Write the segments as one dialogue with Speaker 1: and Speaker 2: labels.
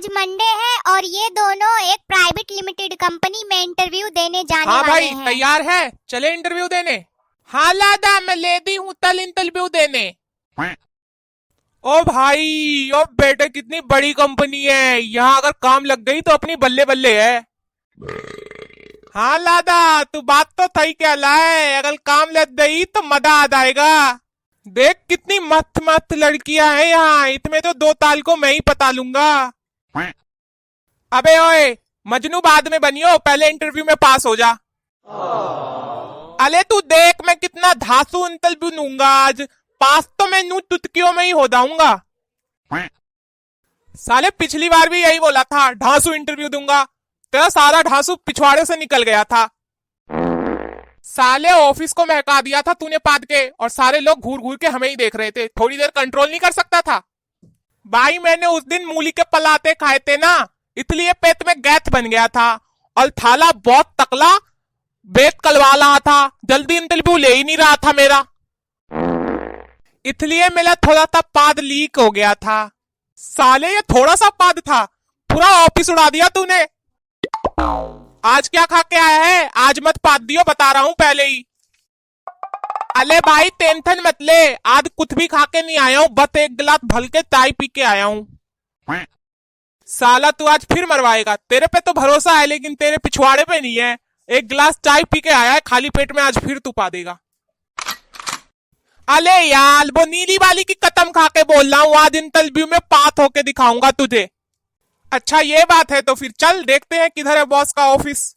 Speaker 1: आज मंडे है और ये दोनों एक प्राइवेट लिमिटेड कंपनी में इंटरव्यू देने जाने
Speaker 2: हाँ
Speaker 1: वाले
Speaker 2: भाई
Speaker 1: हैं।
Speaker 2: तैयार है, चले इंटरव्यू देने। हाँ लादा मैं लेती हूँ तल इंटरव्यू देने। ओ भाई ओ बेटे कितनी बड़ी कंपनी है, यहाँ अगर काम लग गई तो अपनी बल्ले बल्ले है। हाँ लादा तू बात तो सही क्या लाए, अगर काम लग गई तो मजा आ जाएगा। देख कितनी मस्त मस्त लड़कियां हैं यहाँ, इतने तो 2 ताल को मैं ही पता लूंगा। अबे ओए मजनू बाद में बनियो, पहले इंटरव्यू में पास हो जा। अले तू देख मैं कितना धांसू इंटरव्यू लूंगा आज, पास तो मैं नू चुटकियों में ही हो जाऊंगा। साले पिछली बार भी यही बोला था ढांसू इंटरव्यू दूंगा, तेरा सारा ढांसू पिछवाड़े से निकल गया था। साले ऑफिस को महका दिया था तूने पाद के, और सारे लोग घूर घूर के हमें ही देख रहे थे, थोड़ी देर कंट्रोल नहीं कर सकता था। भाई मैंने उस दिन मूली के पलाते खाए थे ना, इसलिए पेट में गैस बन गया था, और थाला बहुत तकला बेत कलवा रहा था, जल्दी इंटरव्यू ले ही नहीं रहा था मेरा, इसलिए मेरा थोड़ा सा पाद लीक हो गया था। साले ये थोड़ा सा पाद था, पूरा ऑफिस उड़ा दिया तूने। आज क्या खा के आया है, आज मत पाद दियो बता रहा हूं पहले ही। अले भाई टेंशन मत ले, आज कुछ भी खा के नहीं आया हूं, बस एक गिलास भल के चाय पी के आया हूं। साला तू आज फिर मरवाएगा, तेरे पे तो भरोसा है लेकिन तेरे पिछवाड़े पे नहीं है। एक गिलास चाय पी के आया है खाली पेट में, आज फिर तू पा देगा। अले यार वो नीली वाली की कसम खा के बोल रहा हूं, आज इंटरव्यू में पास होके दिखाऊंगा तुझे। अच्छा ये बात है तो फिर चल देखते हैं किधर है बॉस का ऑफिस।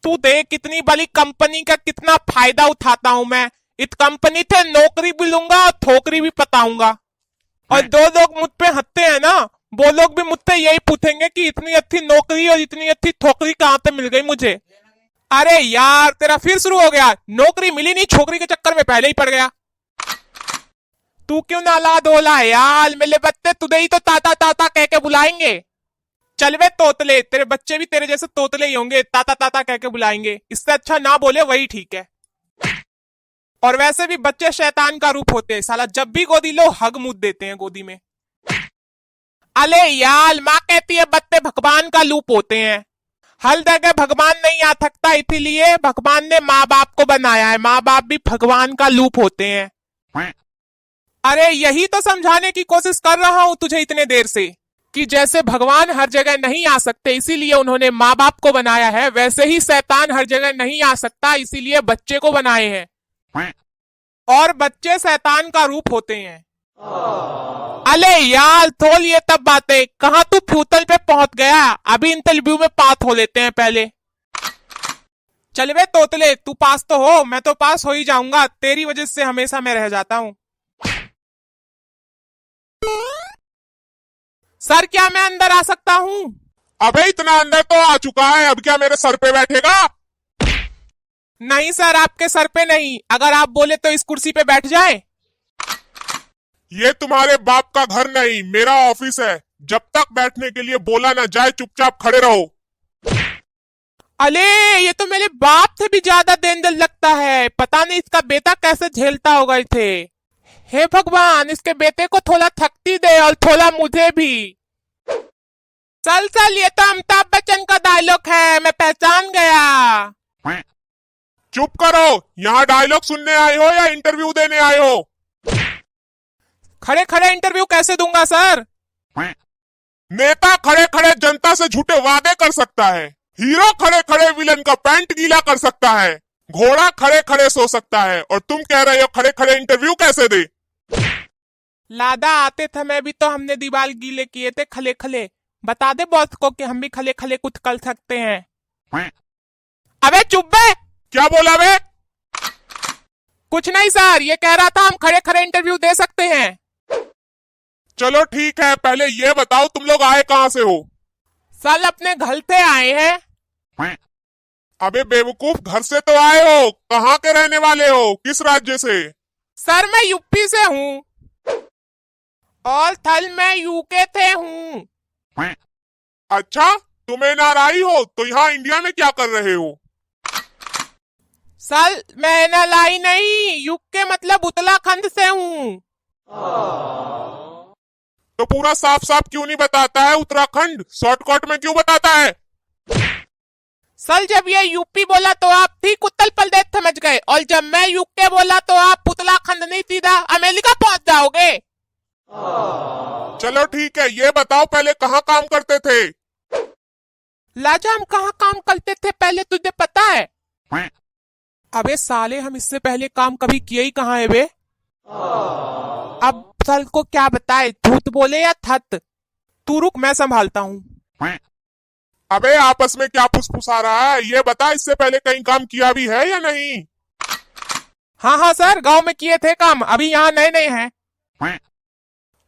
Speaker 2: तू देख कितनी बड़ी कंपनी का कितना फायदा उठाता हूं मैं, इस कंपनी से नौकरी भी लूंगा और ठोकरी भी पताऊंगा। और दो लोग मुझ पे हंसते हैं ना, वो लोग भी मुझसे यही पूछेंगे कि इतनी अच्छी नौकरी और इतनी अच्छी ठोकरी कहां से मिल गई मुझे। अरे यार तेरा फिर शुरू हो गया, नौकरी मिली नहीं छोकरी के चक्कर में पहले ही पड़ गया। तू क्यों नाला धोला है यार, मेरे बच्चे तुझे ही तो ताता ताता कह के बुलाएंगे। चल वे तोतले, तेरे बच्चे भी तेरे जैसे तोतले ही होंगे, ताता ताता कह के बुलाएंगे, इससे अच्छा ना बोले वही ठीक है। और वैसे भी बच्चे शैतान का रूप होते हैं, साला जब भी गोदी लो हग मुद देते हैं गोदी में। अले यार माँ कहती है बच्चे भगवान का रूप होते हैं, हर जगह भगवान नहीं आ सकता, इसीलिए भगवान ने माँ बाप को बनाया है, माँ बाप भी भगवान का रूप होते हैं। अरे यही तो समझाने की कोशिश कर रहा हूं तुझे इतने देर से, कि जैसे भगवान हर जगह नहीं आ सकते इसीलिए उन्होंने माँ बाप को बनाया है, वैसे ही शैतान हर जगह नहीं आ सकता इसीलिए बच्चे को बनाए हैं, और बच्चे शैतान का रूप होते हैं। अले यार थोल ये तब बातें, कहां तू फ्यूतल पे पहुंच गया, अभी इंटरव्यू में पास हो लेते हैं पहले। चल वे तोतले तू पास तो हो, मैं तो पास हो ही जाऊंगा, तेरी वजह से हमेशा मैं रह जाता हूं। सर क्या मैं अंदर आ सकता हूं?
Speaker 3: अबे इतना अंदर तो आ चुका है, अब क्या मेरे सर पे बैठेगा?
Speaker 2: नहीं सर आपके सर पे नहीं, अगर आप बोले तो इस कुर्सी पे बैठ जाए।
Speaker 3: ये तुम्हारे बाप का घर नहीं मेरा ऑफिस है, जब तक बैठने के लिए बोला ना जाए चुपचाप खड़े रहो।
Speaker 2: अले ये तो मेरे बाप से भी ज्यादा डेंजर लगता है, पता नहीं इसका बेटा कैसे झेलता होगा इसे। हे भगवान इसके बेटे को थोड़ा थकती दे और थोड़ा मुझे भी। चल चल ये तो अमिताभ बच्चन का डायलॉग है, मैं पहचान गया।
Speaker 3: चुप करो, यहाँ डायलॉग सुनने आए हो या इंटरव्यू देने आए हो?
Speaker 2: खड़े खड़े इंटरव्यू कैसे दूंगा सर?
Speaker 3: नेता खड़े खड़े जनता से झूठे वादे कर सकता है, हीरो खड़े खड़े विलन का पैंट गीला कर सकता है, घोड़ा खड़े खड़े सो सकता है, और तुम कह रहे हो खड़े खड़े इंटरव्यू कैसे दे?
Speaker 2: लादा आते समय भी तो हमने दीवार गीले किए थे खले खले, बता दे बॉस को कि हम भी खले खले कुछ कर सकते हैं। अबे चुप बे।
Speaker 3: क्या बोला बे?
Speaker 2: कुछ नहीं सर, ये कह रहा था हम खड़े खड़े इंटरव्यू दे सकते हैं।
Speaker 3: चलो ठीक है, पहले ये बताओ तुम लोग आए कहां से हो?
Speaker 2: सर अपने घर से आए हैं।
Speaker 3: अबे बेवकूफ, घर से तो आए हो, कहाँ के रहने वाले हो, किस राज्य से?
Speaker 2: सर मैं यूपी से हूँ, और थल मैं यूके से हूँ।
Speaker 3: अच्छा तुम एनआरआई हो, तो यहाँ इंडिया में क्या कर रहे हो?
Speaker 2: सर मैं एनआरआई नहीं, यूके मतलब उत्तराखंड से हूँ।
Speaker 3: तो पूरा साफ साफ क्यों नहीं बताता है उत्तराखंड, शॉर्टकट में क्यों बताता है?
Speaker 2: सर जब ये यूपी बोला तो आप ठीक उत्तर प्रदेश समझ गए, और जब मैं यूके बोला तो आप उत्तराखंड नहीं सीधा अमेरिका पहुंच जाओगे।
Speaker 3: चलो ठीक है, ये बताओ पहले कहाँ काम करते थे?
Speaker 2: लाजा हम कहाँ काम करते थे पहले तुझे पता है? अबे साले हम इससे पहले काम कभी किए ही कहाँ है बे? अब सर को क्या बताए, झूठ बोले या थत? तू रुक मैं संभालता हूँ।
Speaker 3: अबे आपस में क्या फुसफुसा रहा है, ये बता इससे पहले कहीं काम किया भी है या नहीं?
Speaker 2: हाँ सर गांव में किए थे काम, अभी यहाँ नए नए हैं।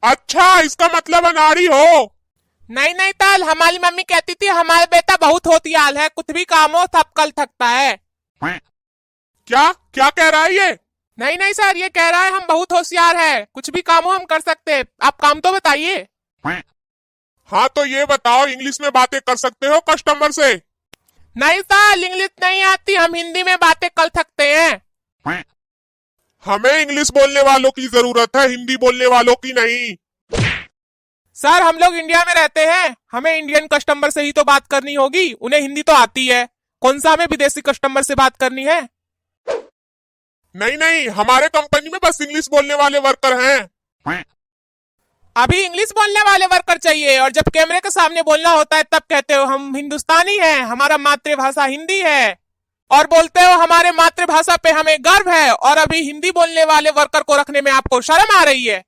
Speaker 3: अच्छा इसका मतलब अनाड़ी हो?
Speaker 2: नहीं ताल, हमारी मम्मी कहती थी हमारा बेटा बहुत होशियार है, कुछ भी काम हो सब कर सकता है।
Speaker 3: क्या क्या कह रहा है ये?
Speaker 2: नहीं सर, ये कह रहा है हम बहुत होशियार है, कुछ भी काम हो हम कर सकते हैं, आप काम तो बताइए।
Speaker 3: हाँ तो ये बताओ इंग्लिश में बातें कर सकते हो कस्टमर से?
Speaker 2: नहीं सर, इंग्लिश नहीं आती, हम हिंदी में बातें कर सकते हैं।
Speaker 3: हमें इंग्लिश बोलने वालों की जरूरत है, हिंदी बोलने वालों की नहीं।
Speaker 2: सर हम लोग इंडिया में रहते हैं, हमें इंडियन कस्टमर से ही तो बात करनी होगी, उन्हें हिंदी तो आती है, कौन सा हमें विदेशी कस्टमर से बात करनी है?
Speaker 3: नहीं हमारे कंपनी में बस इंग्लिश बोलने वाले वर्कर हैं।
Speaker 2: अभी इंग्लिश बोलने वाले वर्कर चाहिए, और जब कैमरे के सामने बोलना होता है तब कहते हो हम हिंदुस्तानी हैं, हमारा मातृभाषा हिंदी है, और बोलते हो हमारे मातृभाषा पे हमें गर्व है, और अभी हिंदी बोलने वाले वर्कर को रखने में आपको शर्म आ रही है।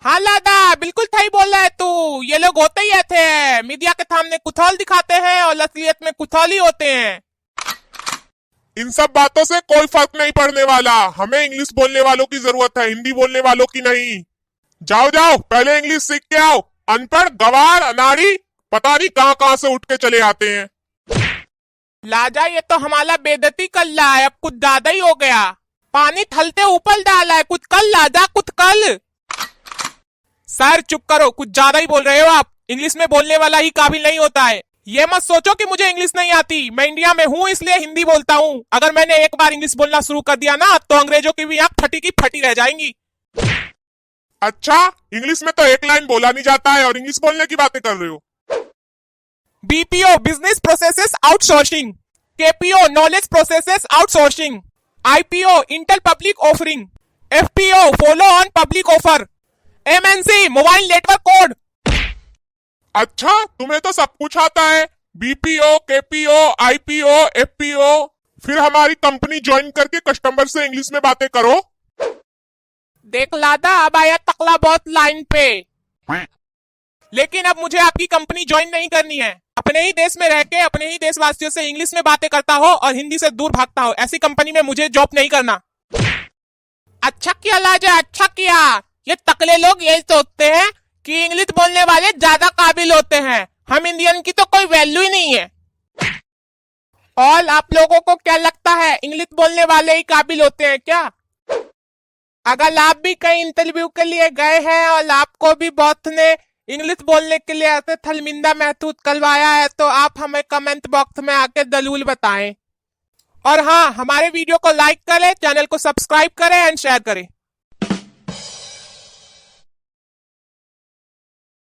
Speaker 2: हाँ लादा बिल्कुल सही बोल रहा है तू, ये लोग होते ही ऐसे हैं, मीडिया के सामने कुथौल दिखाते हैं और असलियत में कुथौल ही होते हैं।
Speaker 3: इन सब बातों से कोई फर्क नहीं पड़ने वाला, हमें इंग्लिश बोलने वालों की जरूरत है, हिंदी बोलने वालों की नहीं। जाओ पहले इंग्लिश सीख के आओ, अनपढ़ गवार अनाड़ी पता नहीं कहाँ से उठ के चले आते हैं।
Speaker 2: लाजा ये तो हमारा बेइज्जती कर रहा है, अब कुछ ज्यादा ही हो गया, पानी थलते ऊपर डाला है, कुछ कल लाजा कुछ कल। सर चुप करो, कुछ ज्यादा ही बोल रहे हो आप, इंग्लिश में बोलने वाला ही काबिल नहीं होता है, ये मत सोचो कि मुझे इंग्लिश नहीं आती, मैं इंडिया में हूँ इसलिए हिंदी बोलता हूँ, अगर मैंने एक बार इंग्लिश बोलना शुरू कर दिया ना तो अंग्रेजों की भी आंख फटी की फटी रह जाएंगी।
Speaker 3: अच्छा इंग्लिश में तो एक लाइन बोला नहीं जाता है और इंग्लिश बोलने की बातें कर रहे हो।
Speaker 2: BPO business processes outsourcing, KPO knowledge processes outsourcing, IPO inter public offering, FPO follow on public offer, MNC mobile network code.
Speaker 3: अच्छा तुम्हें तो सब कुछ आता है, बीपीओ केपीओ आईपीओ एफपीओ, फिर हमारी कंपनी ज्वाइन करके कस्टमर से इंग्लिश में बातें करो।
Speaker 2: देख लादा अब आया तकला बहुत लाइन पे, लेकिन अब मुझे आपकी कंपनी ज्वाइन नहीं करनी है, अपने ही देश में रह के अपने ही देशवासियों से इंग्लिश में बातें करता हो और हिंदी से दूर भागता हो, ऐसी कंपनी में मुझे जॉब नहीं करना। अच्छा किया लाजा अच्छा किया, ये तकले लोग यही सोचते हैं कि इंग्लिश बोलने वाले ज्यादा काबिल होते हैं, हम इंडियन की तो कोई वैल्यू ही नहीं है। और आप लोगों को क्या लगता है इंग्लिश बोलने वाले ही काबिल होते हैं क्या? अगर आप भी कहीं इंटरव्यू के लिए गए हैं और आपको भी बॉस ने इंग्लिश बोलने के लिए ऐसे शर्मिंदा महसूस करवाया है तो आप हमें कमेंट बॉक्स में आके जरूर बताएं, और हाँ हमारे वीडियो को लाइक करें, चैनल को सब्सक्राइब करें एंड शेयर करें।